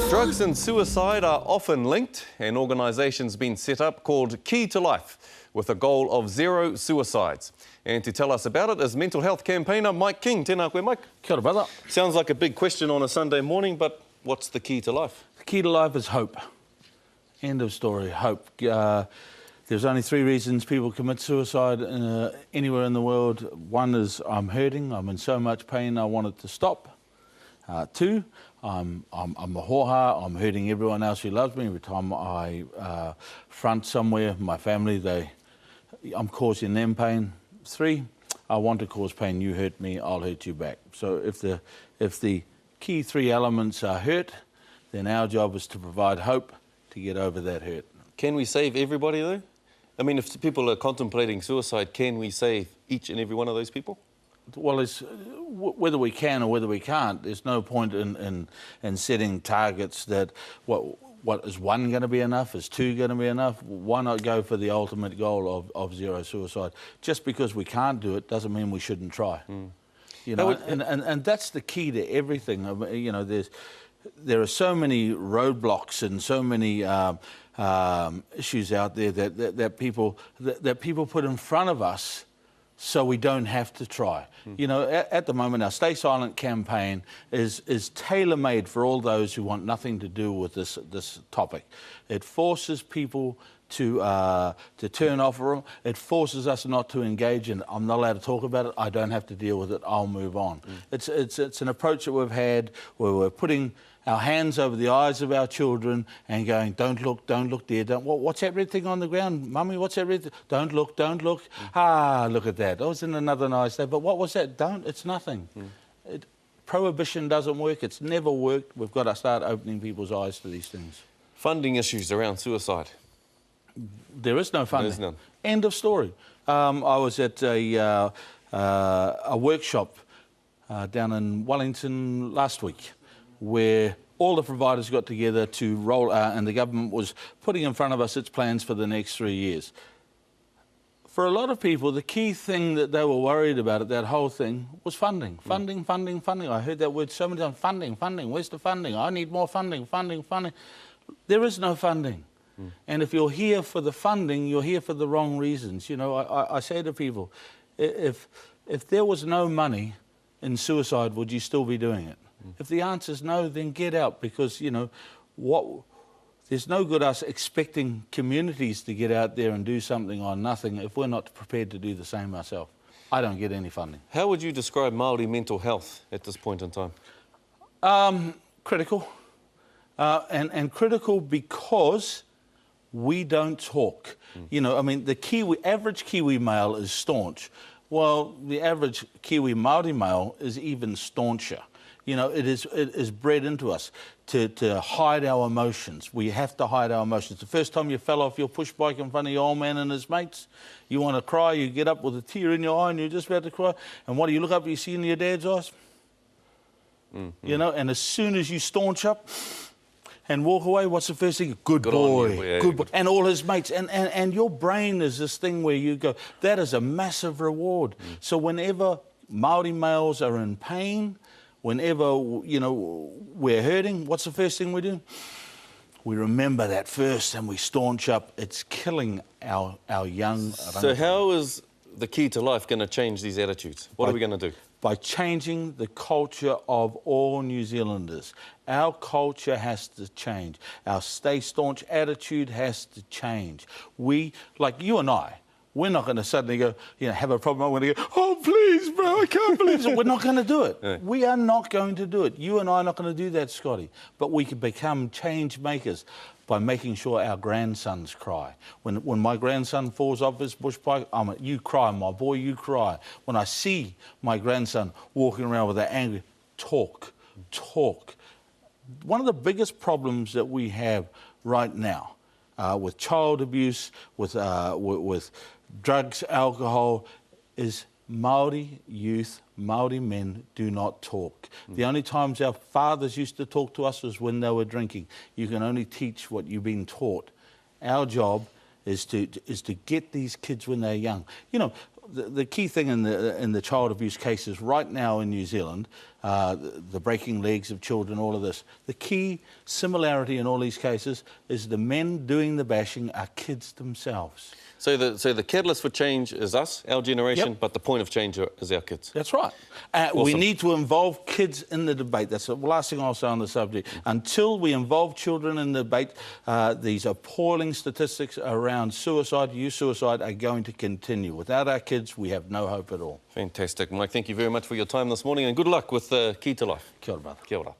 Drugs and suicide are often linked. An organisation's been set up called Key to Life with a goal of 0 suicides. And to tell us about it is mental health campaigner Mike King. Tēnā koe, Mike. Kia ora, brother. Sounds like a big question on a Sunday morning, but what's the key to life? The key to life is hope. End of story, hope. There's only 3 reasons people commit suicide anywhere in the world. 1 is I'm hurting, I'm in so much pain, I want it to stop. 2, I'm a hoha, I'm hurting everyone else who loves me. Every time I front somewhere, my family, I'm causing them pain. 3, I want to cause pain, you hurt me, I'll hurt you back. So if the key 3 elements are hurt, then our job is to provide hope to get over that hurt. Can we save everybody though? I mean, if people are contemplating suicide, can we save each and every one of those people? Well, whether we can or whether we can't, there's no point in setting targets that, what is 1 going to be enough? Is 2 going to be enough? Why not go for the ultimate goal of 0 suicide? Just because we can't do it doesn't mean we shouldn't try. You know, and that's the key to everything. You know, there are so many roadblocks and so many issues out there that people put in front of us so we don't have to try. You know, at the moment, our Stay Silent campaign is tailor-made for all those who want nothing to do with this topic. It forces people to turn off a room. It forces us not to engage in it. I'm not allowed to talk about it. I don't have to deal with it. I'll move on. It's an approach that we've had where we're putting our hands over the eyes of our children and going, don't look there, what's everything on the ground? Mummy, what's everything? Don't look. Ah, look at that. Oh, isn't another nice day? But what was that? It's nothing. Prohibition doesn't work. It's never worked. We've got to start opening people's eyes to these things. Funding issues around suicide. There is no funding. There's none. End of story. I was at a workshop down in Wellington last week, where all the providers got together to roll out, and the government was putting in front of us its plans for the next 3 years. For a lot of people, the key thing that they were worried about at that whole thing was funding. Funding. I heard that word so many times. Funding. Where's the funding? I need more funding. There is no funding. And if you're here for the funding, you're here for the wrong reasons. You know, I say to people, if there was no money in suicide, would you still be doing it? If the answer is no, then get out, because, you know, there's no good us expecting communities to get out there and do something on nothing if we're not prepared to do the same ourselves. I don't get any funding. How would you describe Māori mental health at this point in time? Critical. And critical because we don't talk. You know, I mean, the average Kiwi male is staunch. Well, the average Kiwi Māori male is even stauncher. You know, it is bred into us to hide our emotions. We have to hide our emotions. The first time you fell off your push bike in front of your old man and his mates, you want to cry, you get up with a tear in your eye and you're just about to cry. And what do you look up, you see in your dad's eyes? You know, and as soon as you staunch up and walk away, what's the first thing? Good boy. Good boy. And all his mates. And your brain is this thing where you go, that is a massive reward. So whenever Māori males are in pain, whenever, you know, we're hurting, what's the first thing we do? We remember that first and we staunch up. It's killing our young... So how is the Key to Life going to change these attitudes? What are we going to do? By changing the culture of all New Zealanders. Our culture has to change. Our stay staunch attitude has to change. We, like you and I, we're not going to suddenly go, you know, have a problem. I'm going to go, oh, please, bro, I can't believe it. We're not going to do it. Yeah. We are not going to do it. You and I are not going to do that, Scotty. But we can become change makers by making sure our grandsons cry. When my grandson falls off his bush bike, you cry, my boy, you cry. When I see my grandson walking around with that anger, talk. One of the biggest problems that we have right now with child abuse, with drugs, alcohol, is Māori youth, Māori men do not talk. The only times our fathers used to talk to us was when they were drinking. You can only teach what you've been taught. Our job is to get these kids when they're young. You know, the key thing in the child abuse cases right now in New Zealand, the breaking legs of children, all of this. The key similarity in all these cases is the men doing the bashing are kids themselves. So the catalyst for change is us, our generation, but the point of change is our kids. That's right. Awesome. We need to involve kids in the debate. That's the last thing I'll say on the subject. Until we involve children in the debate, these appalling statistics around suicide, youth suicide, are going to continue. Without our kids, we have no hope at all. Fantastic. Mike, thank you very much for your time this morning and good luck with Key to Life. Kia ora, brother. Kia ora.